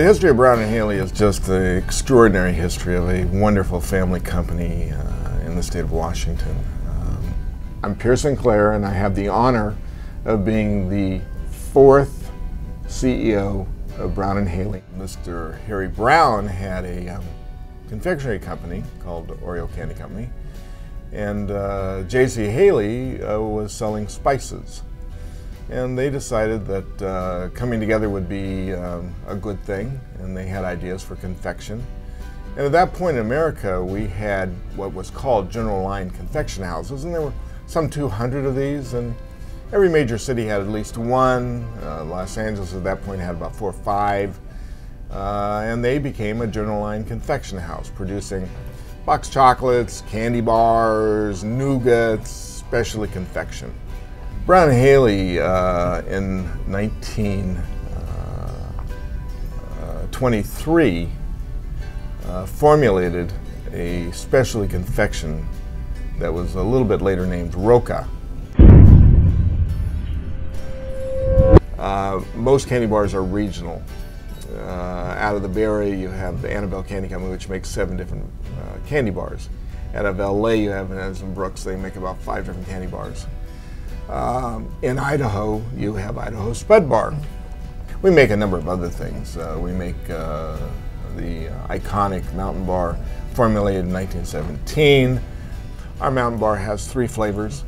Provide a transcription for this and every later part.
The history of Brown & Haley is just the extraordinary history of a wonderful family company in the state of Washington. I'm Pierce Sinclair, and I have the honor of being the fourth CEO of Brown & Haley. Mr. Harry Brown had a confectionery company called Oreo Candy Company, and J.C. Haley was selling spices. And they decided that coming together would be a good thing, and they had ideas for confection. And at that point in America, we had what was called general line confection houses, and there were some 200 of these, and every major city had at least one. Los Angeles at that point had about 4 or 5, and they became a general line confection house, producing box chocolates, candy bars, nougats, specialty confection. Brown & Haley in 1923 formulated a specialty confection that was a little bit later named Roca. Most candy bars are regional. Out of the Bay Area you have the Annabelle Candy Company, which makes 7 different candy bars. Out of LA you have in Brooks, they make about 5 different candy bars. In Idaho, you have Idaho Spud Bar. We make a number of other things. We make the iconic Mountain Bar, formulated in 1917. Our Mountain Bar has 3 flavors.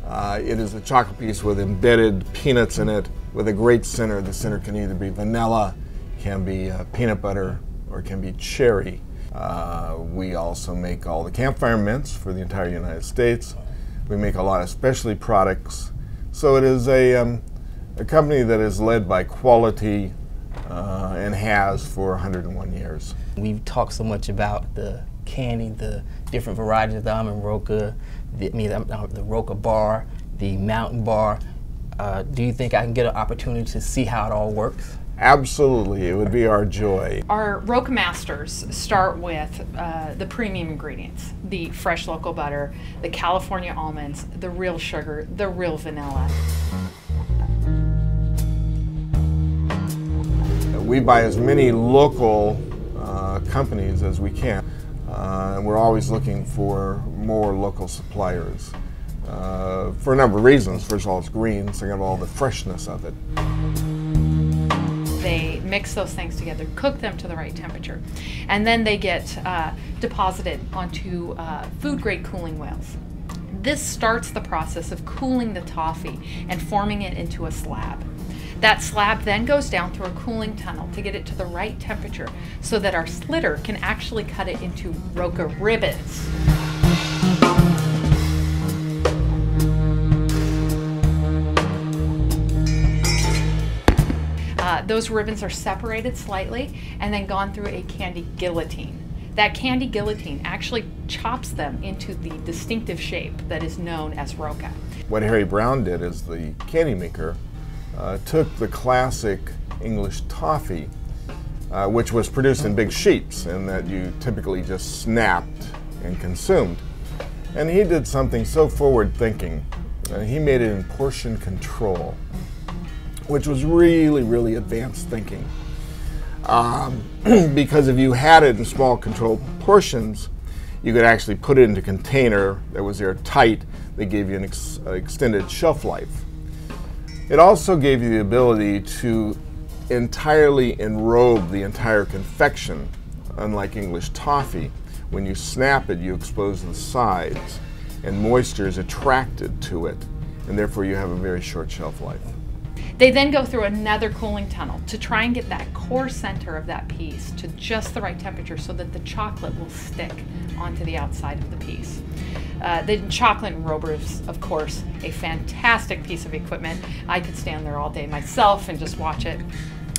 It is a chocolate piece with embedded peanuts in it, with a great center. The center can either be vanilla, can be peanut butter, or it can be cherry. We also make all the campfire mints for the entire United States. We make a lot of specialty products. So it is a company that is led by quality and has for 101 years. We've talked so much about the candy, the different varieties of the Almond Roca, the Roca bar, the Mountain Bar. Do you think I can get an opportunity to see how it all works? Absolutely, it would be our joy. Our Roca Masters start with the premium ingredients, the fresh local butter, the California almonds, the real sugar, the real vanilla. We buy as many local companies as we can, and we're always looking for more local suppliers for a number of reasons. First of all, it's green, so you have all the freshness of it. They mix those things together, cook them to the right temperature, and then they get deposited onto food-grade cooling wheels. This starts the process of cooling the toffee and forming it into a slab. That slab then goes down through a cooling tunnel to get it to the right temperature so that our slitter can actually cut it into Roca ribbons. Those ribbons are separated slightly and then gone through a candy guillotine. That candy guillotine actually chops them into the distinctive shape that is known as Roca. What Harry Brown did as the candy maker took the classic English toffee, which was produced in big sheets and that you typically just snapped and consumed. And he did something so forward-thinking. He made it in portion control, which was really, really advanced thinking. Because if you had it in small controlled portions, you could actually put it into a container that was airtight that gave you an extended shelf life. It also gave you the ability to entirely enrobe the entire confection, unlike English toffee. When you snap it, you expose the sides, and moisture is attracted to it, and therefore you have a very short shelf life. They then go through another cooling tunnel to try and get that core center of that piece to just the right temperature so that the chocolate will stick onto the outside of the piece. The chocolate enrober is, of course, a fantastic piece of equipment. I could stand there all day myself and just watch it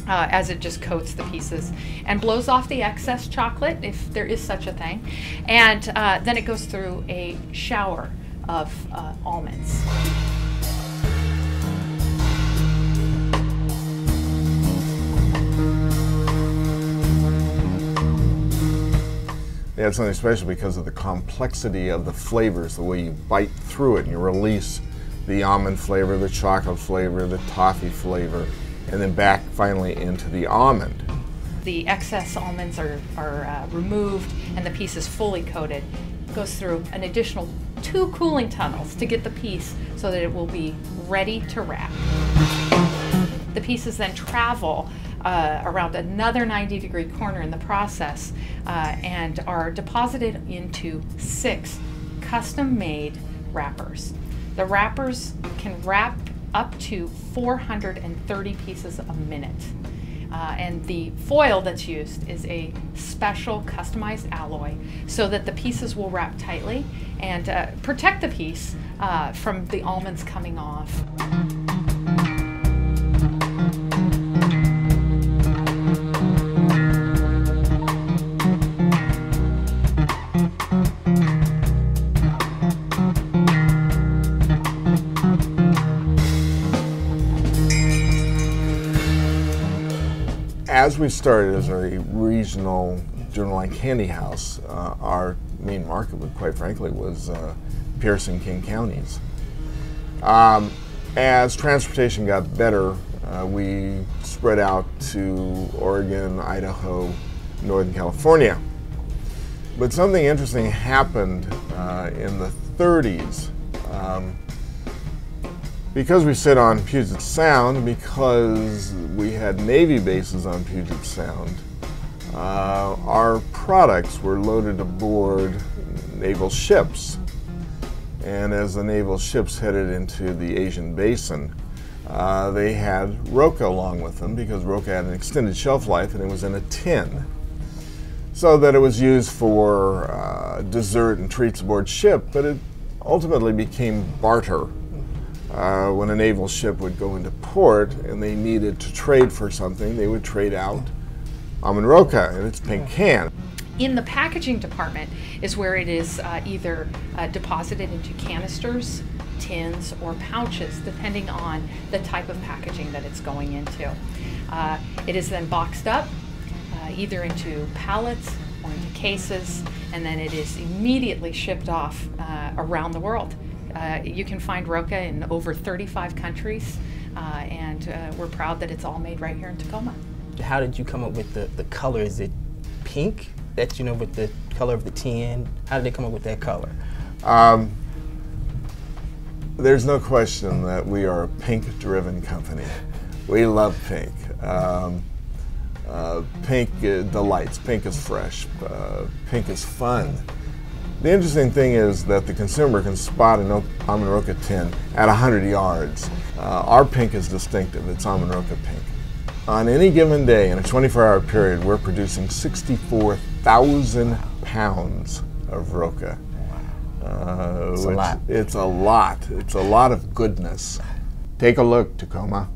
as it just coats the pieces and blows off the excess chocolate, if there is such a thing, and then it goes through a shower of almonds. They had something special because of the complexity of the flavors, the way you bite through it and you release the almond flavor, the chocolate flavor, the toffee flavor, and then back finally into the almond. the excess almonds are removed and the piece is fully coated. It goes through an additional 2 cooling tunnels to get the piece so that it will be ready to wrap. The pieces then travel around another 90-degree corner in the process and are deposited into 6 custom-made wrappers. The wrappers can wrap up to 430 pieces a minute. And the foil that's used is a special customized alloy so that the pieces will wrap tightly and protect the piece from the almonds coming off. As we started as a regional general line candy house, our main market, quite frankly, was Pierce and King counties. As transportation got better, we spread out to Oregon, Idaho, Northern California. But something interesting happened in the 30s. Because we sit on Puget Sound, because we had Navy bases on Puget Sound, our products were loaded aboard naval ships. And as the naval ships headed into the Asian basin, they had Roca along with them because Roca had an extended shelf life and it was in a tin. So that it was used for dessert and treats aboard ship, but it ultimately became barter. When a naval ship would go into port and they needed to trade for something, they would trade out Almond Roca in its pink can. In the packaging department is where it is either deposited into canisters, tins, or pouches, depending on the type of packaging that it's going into. It is then boxed up either into pallets or into cases, and then it is immediately shipped off around the world. You can find Roca in over 35 countries, and we're proud that it's all made right here in Tacoma. How did you come up with the color? Is it pink, that, you know, with the color of the tin? How did they come up with that color? There's no question that we are a pink-driven company. We love pink. Pink delights, pink is fresh, pink is fun. The interesting thing is that the consumer can spot an Almond Roca tin at 100 yards. Our pink is distinctive, it's Almond Roca pink. On any given day, in a 24-hour period, we're producing 64,000 pounds of Roca. It's a lot. It's a lot. It's a lot of goodness. Take a look, Tacoma.